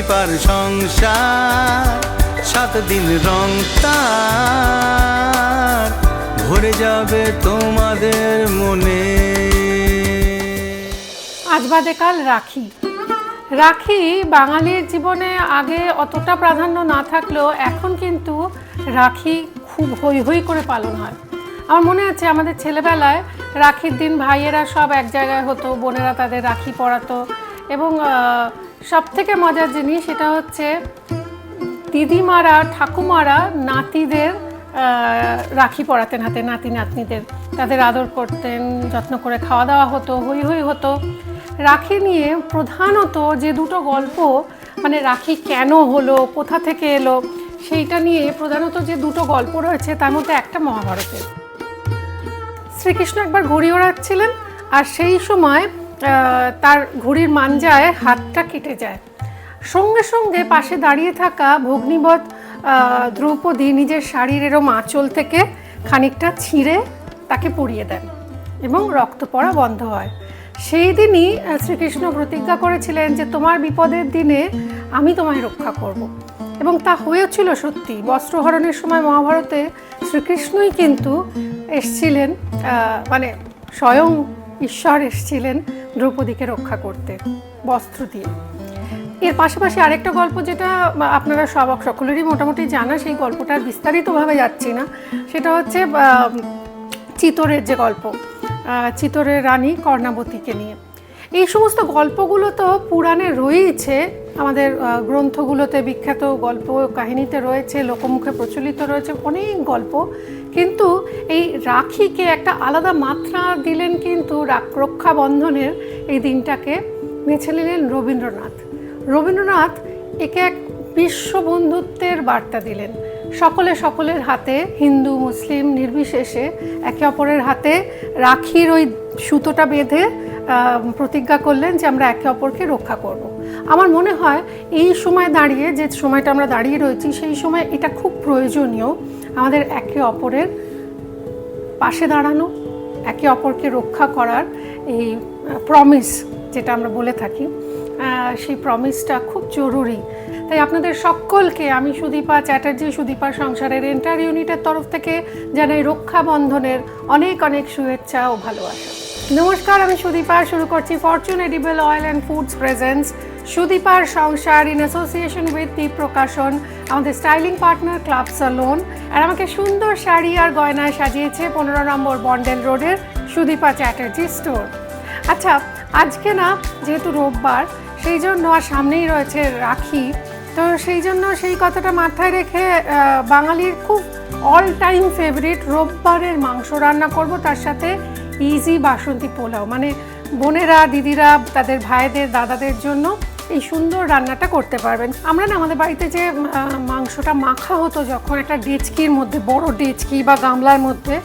সুদীপার সংসার 7 দিন রং তার ভরে যাবে তোমাদের মনে। আজ বাদে কাল রাখি। রাখি বাঙালির জীবনে আগে অতটা প্রাধান্য না থাকলেও এখন কিন্তু রাখি খুব হৈ হৈ করে পালন হয়। আমার মনে আছে আমাদের ছেলেবেলায় রাখির দিন ভাইয়েরা সব এক জায়গায় হতো, বোনেরা তাদের রাখি পরাতো এবং সবথেকে মজার জিনিস সেটা হচ্ছে দিদিমারা ঠাকুমারা নাতিদের রাখি পরাতেন হাতে, নাতি নাতনিদের তাদের আদর করতেন, যত্ন করে খাওয়া দাওয়া হতো, হৈ হৈ হতো। রাখি নিয়ে প্রধানত যে দুটো গল্প, মানে রাখি কেন হলো, কোথা থেকে এলো, সেইটা নিয়ে প্রধানত যে দুটো গল্প রয়েছে তার মধ্যে একটা মহাভারতের। শ্রীকৃষ্ণ একবার ঘুড়ি ওড়াচ্ছিলেন আর সেই সময় তার ঘুড়ির মাঞ্জায় হাতটা কেটে যায়। সঙ্গে সঙ্গে পাশে দাঁড়িয়ে থাকা ভগ্নিবৎ দ্রৌপদী নিজের শাড়ির এরম আঁচল থেকে খানিকটা ছিঁড়ে তাকে পরিয়ে দেন এবং রক্ত পড়া বন্ধ হয়। সেই দিনই শ্রীকৃষ্ণ প্রতিজ্ঞা করেছিলেন যে তোমার বিপদের দিনে আমি তোমায় রক্ষা করব, এবং তা হয়েছিল সত্যি। বস্ত্রহরণের সময় মহাভারতে শ্রীকৃষ্ণই কিন্তু এসছিলেন, মানে স্বয়ং ঈশ্বর এসছিলেন দ্রৌপদীকে রক্ষা করতে বস্ত্র দিয়ে। এর পাশাপাশি আরেকটা গল্প যেটা আপনারা সকলেরই মোটামুটি জানা, সেই গল্পটার বিস্তারিতভাবে যাচ্ছি না, সেটা হচ্ছে চিতোরের যে গল্প, চিতোরের রানী কর্ণাবতীকে নিয়ে। এই সমস্ত গল্পগুলো তো পুরাণে রয়েছে, আমাদের গ্রন্থগুলোতে বিখ্যাত গল্প কাহিনীতে রয়েছে, লোকমুখে প্রচলিত রয়েছে অনেক গল্প, কিন্তু এই রাখিকে একটা আলাদা মাত্রা দিলেন কিন্তু রক্ষাবন্ধনের এই দিনটাকে বেছে নিলেন রবীন্দ্রনাথ। রবীন্দ্রনাথ একে এক বিশ্ব বন্ধুত্বের বার্তা দিলেন। সকলের হাতে, হিন্দু মুসলিম নির্বিশেষে একে অপরের হাতে রাখির ওই সুতোটা বেঁধে প্রতিজ্ঞা করলেন যে আমরা একে অপরকে রক্ষা করব। আমার মনে হয় এই সময় দাঁড়িয়ে, যে সময়টা আমরা দাঁড়িয়ে রয়েছি, সেই সময় এটা খুব প্রয়োজনীয় আমাদের একে অপরের পাশে দাঁড়ানো, একে অপরকে রক্ষা করার এই প্রমিস যেটা আমরা বলে থাকি, সেই প্রমিসটা খুব জরুরি। তাই আপনাদের সকলকে আমি সুদীপা চ্যাটার্জি, সুদীপার সংসারের এন্টার ইউনিটের তরফ থেকে জানাই রক্ষাবন্ধনের অনেক অনেক শুভেচ্ছা ও ভালোবাসা। নমস্কার, আমি সুদীপা। শুরু করছি Fortune edible oil and foods presents সুদীপার সংসার in association with Deep Prakashan, আমাদের স্টাইলিং পার্টনার ক্লাব সালন। আর আমাকে সুন্দর শাড়ি আর গয়নায় সাজিয়েছে 15 নম্বর বন্ডেল রোডের সুদীপা চ্যাটার্জি স্টোর। আচ্ছা, আজকে না যেহেতু রোববার, সেই জন্য আর সামনেই রয়েছে রাখি, তো সেই জন্য সেই কথাটা মাথায় রেখে বাঙালির খুব অল টাইম ফেভারিট রোববারের মাংস রান্না করব, তার সাথে ইজি বাসন্তী পোলাও, মানে বোনেরা দিদিরা তাদের ভাইদের দাদাদের জন্য এই সুন্দর রান্নাটা করতে পারবেন। আমরা না আমাদের বাড়িতে যে মাংসটা মাখা হতো যখন একটা ডেচকির মধ্যে, বড় ডেচকি বা গামলার মধ্যে,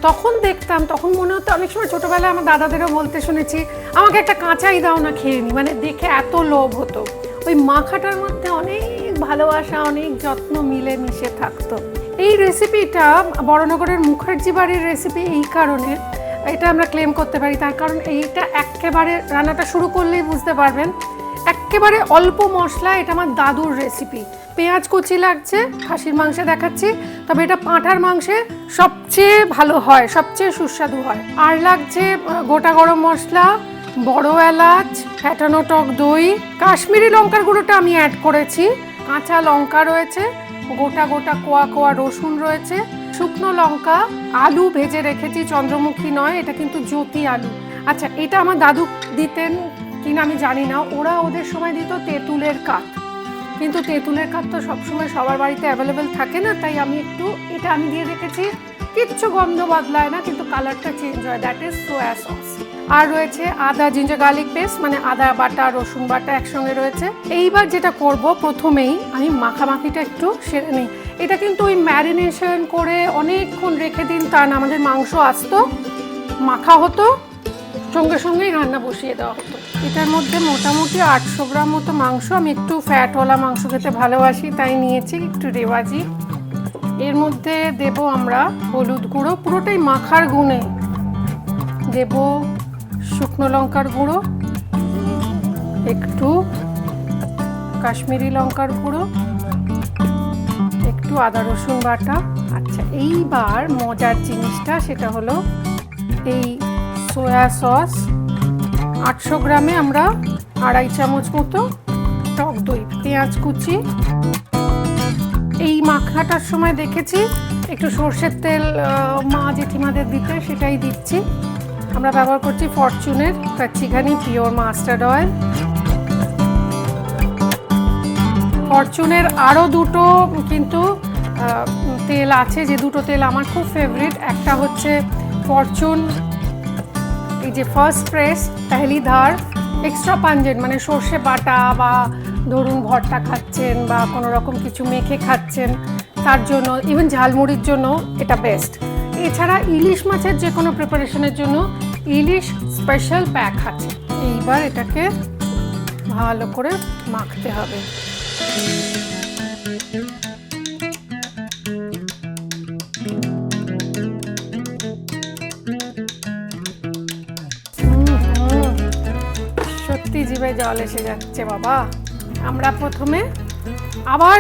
তখন দেখতাম, তখন মনে হতো, অনেক সময় ছোটোবেলায় আমার দাদাদেরও বলতে শুনেছি আমাকে একটা কাঁচাই দাও না খেয়ে নি, মানে দেখে এত লোভ হতো। ওই মাখাটার মধ্যে অনেক ভালোবাসা, অনেক যত্ন মিলে মিশে থাকতো। এই রেসিপিটা বড়নগরের মুখার্জি বাড়ির রেসিপি এই কারণে এটা আমরা ক্লেম করতে পারি, তার কারণ এইটা একেবারে রান্নাটা শুরু করলেই বুঝতে পারবেন একেবারে অল্প মশলা, এটা আমার দাদুর রেসিপি। পেঁয়াজ কুচি লাগছে, খাসির মাংসে দেখাচ্ছি, তবে এটা পাঁঠার মাংসে সবচেয়ে ভালো হয়, সবচেয়ে সুস্বাদু হয়। আর লাগছে গোটা গরম মশলা, বড় এলাচ, ফ্যাটানো টক দই, কাশ্মীরি লঙ্কার গুঁড়োটা আমি অ্যাড করেছি, কাঁচা লঙ্কা রয়েছে, গোটা গোটা কোয়া রসুন রয়েছে, শুকনো লঙ্কা, আলু ভেজে রেখেছি, চন্দ্রমুখী নয়, এটা কিন্তু জ্যোতি আলু। আচ্ছা, এটা আমার দাদু দিতেন কিনা আমি জানি না, ওরা ওদের সময় দিত তেঁতুলের কাঠ, কিন্তু তেঁতুলের কাঠ তো সবসময় সবার বাড়িতে অ্যাভেলেবেল থাকে না, তাই আমি এটা আমি দিয়ে রেখেছি। কিচ্ছু গন্ধ বদলায় না, কিন্তু কালারটা চেঞ্জ হয়, দ্যাট ইজ সোয়া সস। আর রয়েছে আদা জিঞ্জার গার্লিক পেস্ট, মানে আদা বাটা রসুন বাটা একসঙ্গে রয়েছে। এইবার যেটা করব, প্রথমেই আমি মাখামাখিটা একটু সেরে নিই। এটা কিন্তু ওই ম্যারিনেশন করে অনেকক্ষণ রেখে দিন তা না, আমাদের মাংস আসতো, মাখা হতো, সঙ্গে সঙ্গেই রান্না বসিয়ে দেওয়া হতো। এটার মধ্যে মোটামুটি 800 গ্রাম মতো মাংস, আমি একটু ফ্যাটওয়ালা মাংস খেতে ভালোবাসি তাই নিয়েছি, একটু রেওয়াজি। এর মধ্যে দেব আমরা হলুদ গুঁড়ো, পুরোটাই মাখার গুণে দেব শুকনো লঙ্কার গুঁড়ো, একটু কাশ্মীরি লঙ্কার গুঁড়ো, একটু আদা রসুন বাটা। আচ্ছা, এইবার মজার জিনিসটা সেটা হলো এই সয়া সস। 800 গ্রামে আমরা 2.5 চামচ মতো টক দই, পেঁয়াজ কুচি। এই মাখাটার সময় দেখেছি একটু সর্ষের তেল মা জেঠিমাদের দিতে, সেটাই দিচ্ছি। আমরা ব্যবহার করছি ফরচুনের কাচ্চি ঘানি পিওর মাস্টার্ড অয়েল। ফরচুনের আরও দুটো কিন্তু তেল আছে, যে দুটো তেল আমার খুব ফেভারিট। একটা হচ্ছে ফরচুন এই যে ফার্স্ট প্রেস পেহলি ধার, এক্সট্রা পাঞ্জেন্ট, মানে সর্ষে বাটা বা ধরুন ভর্তা খাচ্ছেন বা কোনো রকম কিছু মেখে খাচ্ছেন তার জন্য, ইভেন ঝালমুড়ির জন্য এটা বেস্ট। এছাড়া ইলিশ মাছের যে কোনো প্রিপারেশনের জন্য ইলিশ স্পেশাল প্যাক আছে। এইবার এটাকে ভালো করে মাখতে হবে। সত্যি জিভে জল এসে যাচ্ছে বাবা। আমরা প্রথমে আবার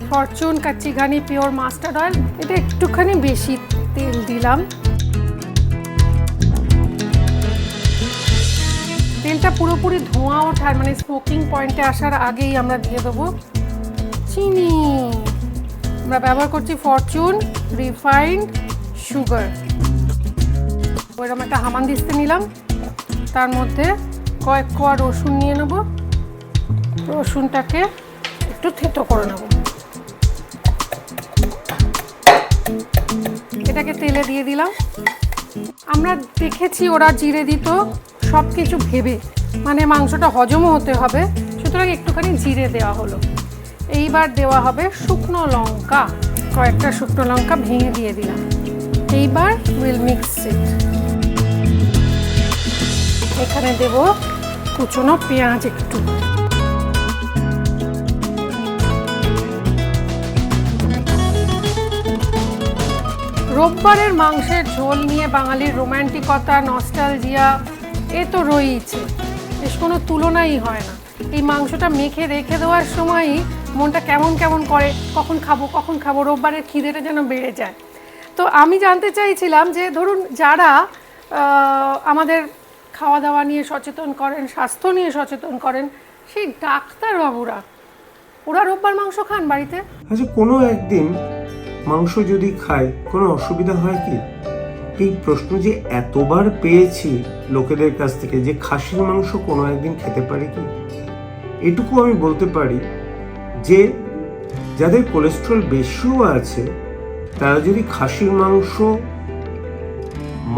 ফরচুন কাচ্চি ঘানি পিওর মাস্টার্ড অয়েল, এটা একটুখানি বেশি তেল দিলাম। তেলটা পুরোপুরি ধোঁয়া ওঠার মানে স্মোকিং পয়েন্টে আসার আগেই আমরা দিয়ে দেবো চিনি। আমরা ব্যবহার করছি ফরচুন রিফাইন্ড সুগার। ওইরকম একটা হামানদিস্তে নিলাম, তার মধ্যে কয়েক কোয়া রসুন নিয়ে নেব। রসুনটাকে একটু থেতো করে নেব। এটাকে তেলে দিয়ে দিলাম। আমরা দেখেছি ওরা জিরে দিত সব কিছু ভেবে, মানে মাংসটা হজমও হতে হবে, সুতরাং একটুখানি জিরে দেওয়া হলো। এইবার দেওয়া হবে শুকনো লঙ্কা, কয়েকটা শুকনো লঙ্কা ভেঙে দিয়ে দিলাম। এইবার উইল মিক্স ইট। এখানে দেব কুচনো পেঁয়াজ একটু। রোববারের মাংসের ঝোল নিয়ে বাঙালির রোম্যান্টিকতা, নস্টালজিয়া এ তো রয়েছে, বেশ কোনো তুলনাই হয় না। এই মাংসটা মেখে রেখে দেওয়ার সময়ই মনটা কেমন কেমন করে, কখন খাবো, রোববারের খিদেটা যেন বেড়ে যায়। তো আমি জানতে চাইছিলাম যে ধরুন যারা আমাদের খাওয়া দাওয়া নিয়ে সচেতন করেন, স্বাস্থ্য নিয়ে সচেতন করেন, সেই ডাক্তারবাবুরা ওরা রোববার মাংস খান বাড়িতে? আচ্ছা, কোনো একদিন মাংস যদি খায় কোনো অসুবিধা হয় কি? এই প্রশ্ন যে এতবার পেয়েছি লোকেদের কাছ থেকে যে খাসির মাংস কোনো একদিন খেতে পারি কি, এটুকু আমি বলতে পারি যে যাদের কোলেস্ট্রল বেশিও আছে তারা যদি খাসির মাংস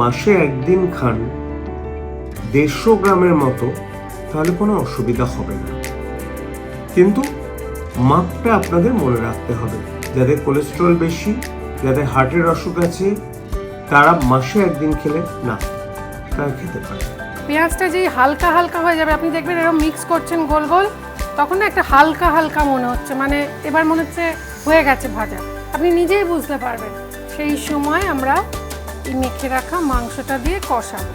মাসে একদিন খান 150 গ্রামের মতো, তাহলে কোনো অসুবিধা হবে না। কিন্তু মাপটা আপনাদের মনে রাখতে হবে। যাদের কোলেস্ট্রল বেশি, যাদের হার্টের অসুখ আছে, তারা মাসে একদিন খেলে না, তারা খেতে পারে। পেঁয়াজটা যেই হালকা হালকা হয়ে যাবে, আপনি দেখবেন এরকম মিক্স করছেন গোল গোল, তখন না একটা হালকা হালকা মনে হচ্ছে, মানে এবার মনে হচ্ছে হয়ে গেছে ভাজা, আপনি নিজেই বুঝতে পারবেন। সেই সময় আমরা এই মেখে রাখা মাংসটা দিয়ে কষাবো।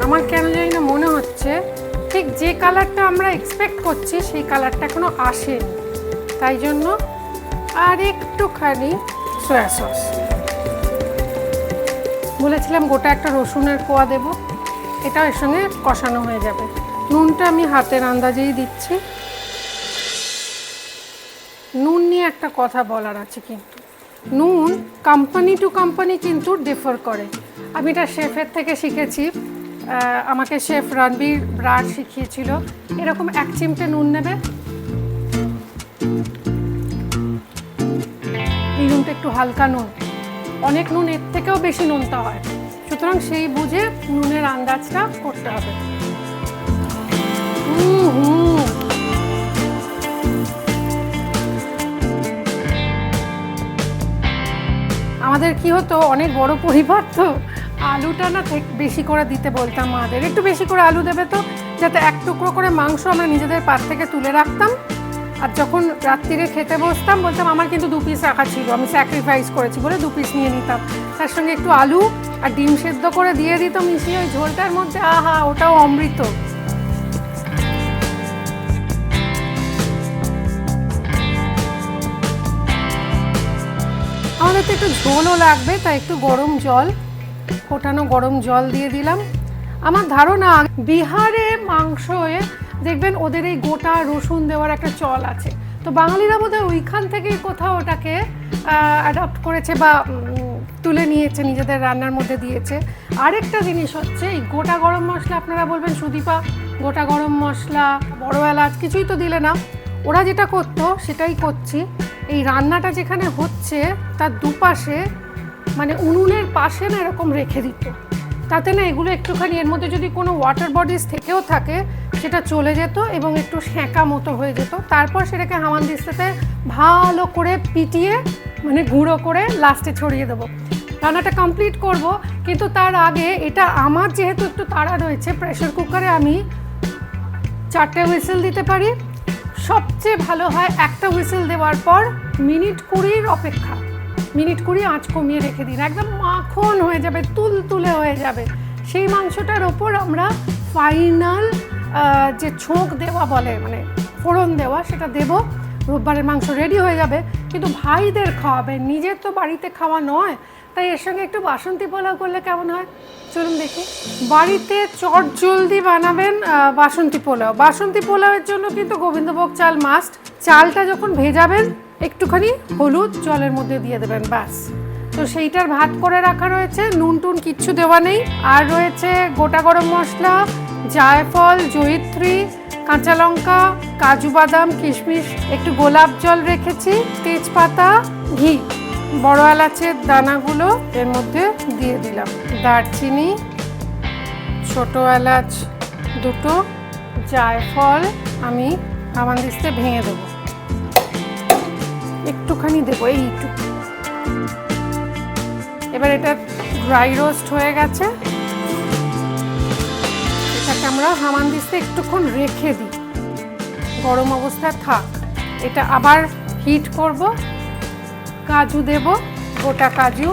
আমার কেন জানি না মনে হচ্ছে ঠিক যে কালারটা আমরা এক্সপেক্ট করছি সেই কালারটা এখনো আসেনি, তাই জন্য আর একটুখানি সয়া সস। বলেছিলাম গোটা একটা রসুনের কোয়া দেব, এটা এর সঙ্গে কষানো হয়ে যাবে। নুনটা আমি হাতের আন্দাজেই দিচ্ছি। নুন নিয়ে একটা কথা বলার আছে, কিন্তু নুন কোম্পানি টু কোম্পানি কিন্তু ডিফার করে। আমি এটা শেফের থেকে শিখেছি, আমাকে শেফ রণবীর ব্রাড শিখিয়েছিল। এরকম 1 চিমটে নুন নেবে, এই নুনটা একটু হালকা নুন, অনেক নুন এর থেকেও বেশি নুনটা হয়, সুতরাং সেই বুঝে নুনের আন্দাজটা করতে হবে। আমাদের কি হতো, অনেক বড় পরিবার তো, আলুটা না বেশি করে দিতে বলতাম মাদের, একটু বেশি করে আলু দেবে তো, যাতে 1 টুকরো করে মাংস আমরা নিজেদের পাত থেকে তুলে রাখতাম, আর যখন রাত্রিরে খেতে বসতাম বলতাম আমার কিন্তু 2 পিস রাখা ছিল, আমি স্যাক্রিফাইস করেছি বলে 2 পিস নিয়ে নিতাম, তার সঙ্গে একটু আলু আর ডিম সেদ্ধ করে দিয়ে দিত মিশিয়ে ওই ঝোলটার মধ্যে, আহা ওটাও অমৃত। আমাদের তো একটু ঝোলও লাগবে, তাই একটু গরম জল, ফোটানো গরম জল দিয়ে দিলাম। আমার ধারণা বিহারে মাংসয়ে দেখবেন ওদের এই গোটা রসুন দেওয়ার একটা চল আছে, তো বাঙালিরা বোধহয় ওইখান থেকেই কোথাও ওটাকে অ্যাডপ্ট করেছে বা তুলে নিয়েছে, নিজেদের রান্নার মধ্যে দিয়েছে। আরেকটা জিনিস হচ্ছে এই গোটা গরম মশলা, আপনারা বলবেন সুদীপা গোটা গরম মশলা বড় এলাচ কিছুই তো দিলে না, ওরা যেটা করতো সেটাই করছি। এই রান্নাটা যেখানে হচ্ছে তার দুপাশে মানে উনুনের পাশে না এরকম রেখে দিত, তাতে না এগুলো একটুখানি এর মধ্যে যদি কোনো ওয়াটার বডিজ থেকেও থাকে সেটা চলে যেত এবং একটু সেঁকা মতো হয়ে যেত। তারপর সেটাকে হামানদিস্তাতে ভালো করে পিটিয়ে মানে গুঁড়ো করে লাস্টে ছড়িয়ে দেবো। রান্নাটা কমপ্লিট করব, কিন্তু তার আগে এটা আমার যেহেতু একটু তাড়া রয়েছে, প্রেশার কুকারে আমি 4টে হুইসেল দিতে পারি। সবচেয়ে ভালো হয় একটা হুইসেল দেওয়ার পর মিনিট 20 অপেক্ষা, মিনিট 20 আঁচ কমিয়ে রেখে দিন, একদম মাখন হয়ে যাবে, তুলতুলে হয়ে যাবে। সেই মাংসটার ওপর আমরা ফাইনাল যে ছোঁক দেওয়া বলে মানে ফোড়ন দেওয়া সেটা দেব। রোববারের মাংস রেডি হয়ে যাবে, কিন্তু ভাইদের খাওয়াবেন, নিজের তো বাড়িতে খাওয়া নয়, তাই এর সঙ্গে একটু বাসন্তী পোলাও করলে কেমন হয় চলুন দেখি। বাড়িতে চট জলদি বানাবেন বাসন্তী পোলাও। বাসন্তী পোলাওয়ের জন্য কিন্তু গোবিন্দভোগ চাল মাস্ট। চালটা যখন ভেজাবেন একটুখানি হলুদ জলের মধ্যে দিয়ে দেবেন, ব্যাস। তো সেইটার ভাত করে রাখা রয়েছে, নুন টুন কিচ্ছু দেওয়া নেই। আর রয়েছে গোটা গরম মশলা, জায়ফল, জয়িত্রী, কাঁচা লঙ্কা, কাজু বাদাম, কিশমিশ, একটু গোলাপ জল রেখেছি, তেজপাতা, ঘি, বড় এলাচের দানাগুলো এর মধ্যে দিয়ে দিলাম, দারচিনি, ছোট এলাচ 2টো, জায়ফল আমি হামানদিস্তে ভেঙে দেবো, একটুখানি দেবো এইটুকু। এবার এটা ড্রাই রোস্ট হয়ে গেছে, এটাকে আমরা হামানদিস্তে একটুক্ষণ রেখে দিই, গরম অবস্থায় থাক। এটা আবার হিট করব, কাজু দেব, গোটা কাজু,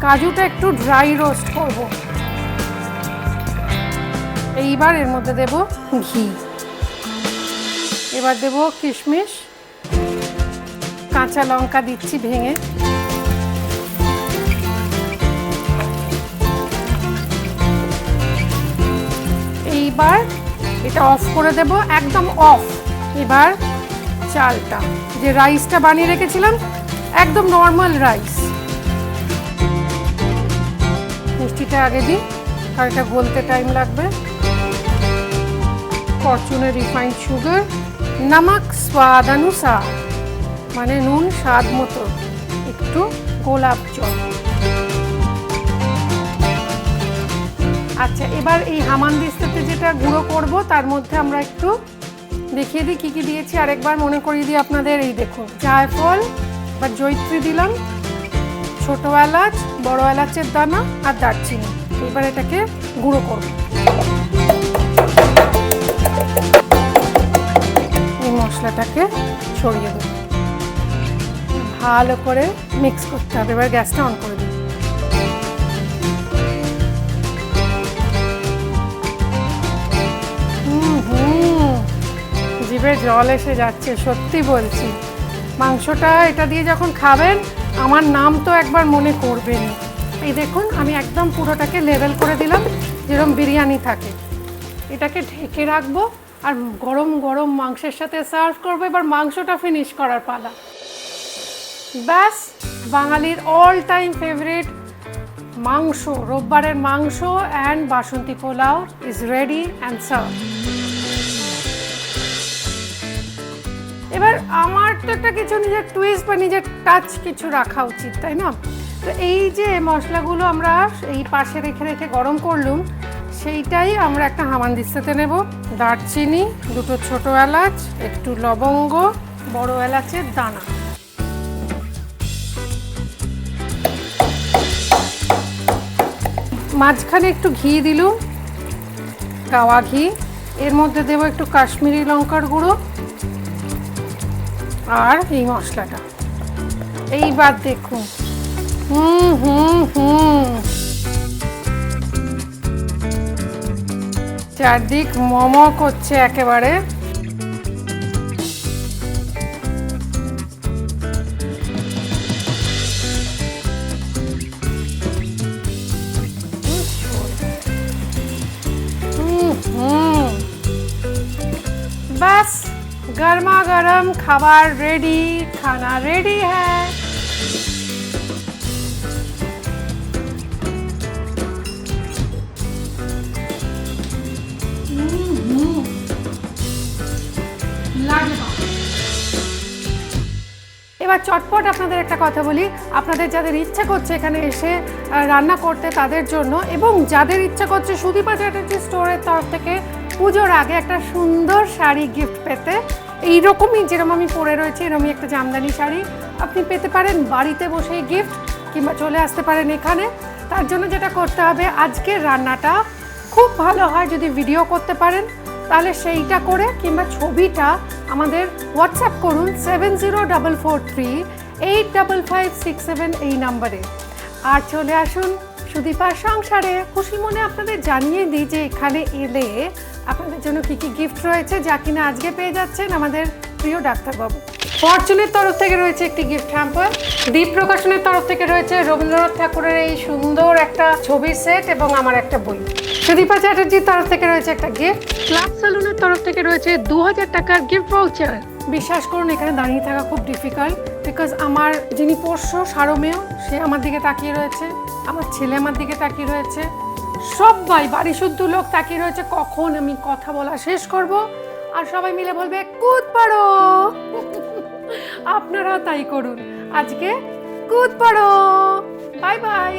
কাজুটা একটু ড্রাই রোস্ট করব। এইবার এর মধ্যে দেব ঘি, এবার দেব কিশমিশ, কাঁচা লঙ্কা দিচ্ছি ভেঙে, এইবার এটা অফ করে দেব, একদম অফ। এবার চালটা যে রাইসটা বানিয়ে রেখেছিলাম একদম নর্মাল রাইস, মিষ্টিটা আগে দিই কারণ এটা গলতে টাইম লাগবে। ফরচুনের রিফাইন্ড সুগার, নমক স্বাদ অনুসার মানে নুন স্বাদ মতো, একটু গোলাপ জল। আচ্ছা, এবার এই হামানদিস্তাতে যেটা গুঁড়ো করব তার মধ্যে আমরা একটু দেখিয়ে দিই কী কী দিয়েছি, আরেকবার মনে করিয়ে দিই আপনাদের। এই দেখুন, জায়ফল বা জয়িত্রী দিলাম, ছোট এলাচ, বড় এলাচের দানা আর দারচিনি। এবার এটাকে গুঁড়ো করব। এই মশলাটাকে ছড়িয়ে দেব, ভালো করে মিক্স করতে হবে। এবার গ্যাসটা অন করে দিই। জিভে জল এসে যাচ্ছে, সত্যি বলছি। মাংসটা এটা দিয়ে যখন খাবেন আমার নাম তো একবার মনে করবেন। এই দেখুন, আমি একদম পুরোটাকে লেভেল করে দিলাম যেরকম বিরিয়ানি থাকে। এটাকে ঢেকে রাখবো আর গরম গরম মাংসের সাথে সার্ভ করবো। এবার মাংসটা ফিনিশ করার পালা। ব্যাস, বাঙালির অল টাইম ফেভারিট মাংস, রোববারের মাংস and Basanti pulao is ready and serve. এবার আমার তো একটা কিছু নিজের টুইস্ট বা নিজের টাচ কিছু রাখা উচিত, তাই না? তো এই যে মশলাগুলো আমরা এই পাশে রেখে রেখে গরম করলুম, সেইটাই আমরা একটা হামানদিস্তাতে নেব। দারচিনি, 2টো ছোট এলাচ, একটু লবঙ্গ, বড় এলাচের দানা, মাঝখানে একটু ঘি দিলুম, গাওয়া ঘি। এর মধ্যে দেবো একটু কাশ্মীরি লঙ্কার গুঁড়ো, আর এই মশলাটা এইবার দেখুন। চারদিক মোমো করছে একেবারে। बस गर्मा गर्म खाबार रेडी, खाना रेडी है। এবার চটপট আপনাদের একটা কথা বলি, আপনাদের যাদের ইচ্ছা করছে এখানে এসে রান্না করতে তাদের জন্য, এবং যাদের ইচ্ছা করছে সুদীপা চ্যাটার্জি স্টোরের তরফ থেকে পুজোর আগে একটা সুন্দর শাড়ি গিফট পেতে, এইরকমই যেরকম আমি পরে রয়েছি এরকমই একটা জামদানি শাড়ি আপনি পেতে পারেন বাড়িতে বসেই গিফট, কিংবা চলে আসতে পারেন এখানে। তার জন্য যেটা করতে হবে, আজকের রান্নাটা খুব ভালো হয় যদি ভিডিও করতে পারেন, তাহলে সেইটা করে কিংবা ছবিটা আমাদের হোয়াটসঅ্যাপ করুন 7044385567 এই নাম্বারে। আর চলে আসুন সুদীপার সংসারে। খুশি মনে আপনাদের জানিয়ে দিই যে এখানে এলে আপনাদের জন্য কী কী গিফট রয়েছে, যা কিনা আজকে পেয়ে যাচ্ছেন আমাদের প্রিয় ডাক্তারবাবু। ফরচুনের তরফ থেকে রয়েছে একটি গিফট হ্যাম্পার, দীপ প্রকাশনের তরফ থেকে রয়েছে রবীন্দ্রনাথ ঠাকুরের এই সুন্দর একটা ছবির সেট এবং আমার একটা বই। সুদীপা চ্যাটার্জির তরফ থেকে রয়েছে একটা গিফট, ক্লাব সেলুনের তরফ থেকে রয়েছে 2000 টাকার গিফট ভাউচার। বিশ্বাস করুন এখানে দাঁড়িয়ে থাকা খুব ডিফিকাল্ট, বিকজ আমার যিনি পোষ্য সারমেয় সে আমার দিকে তাকিয়ে রয়েছে, আমার ছেলে আমার দিকে তাকিয়ে রয়েছে, সবাই বাড়ি শুদ্ধ লোক তাকিয়ে রয়েছে কখন আমি কথা বলা শেষ করব আর সবাই মিলে বলবে কুদ পাড়ো। আপনারাও তাই করুন, আজকে কুদ পাড়ো। Bye bye.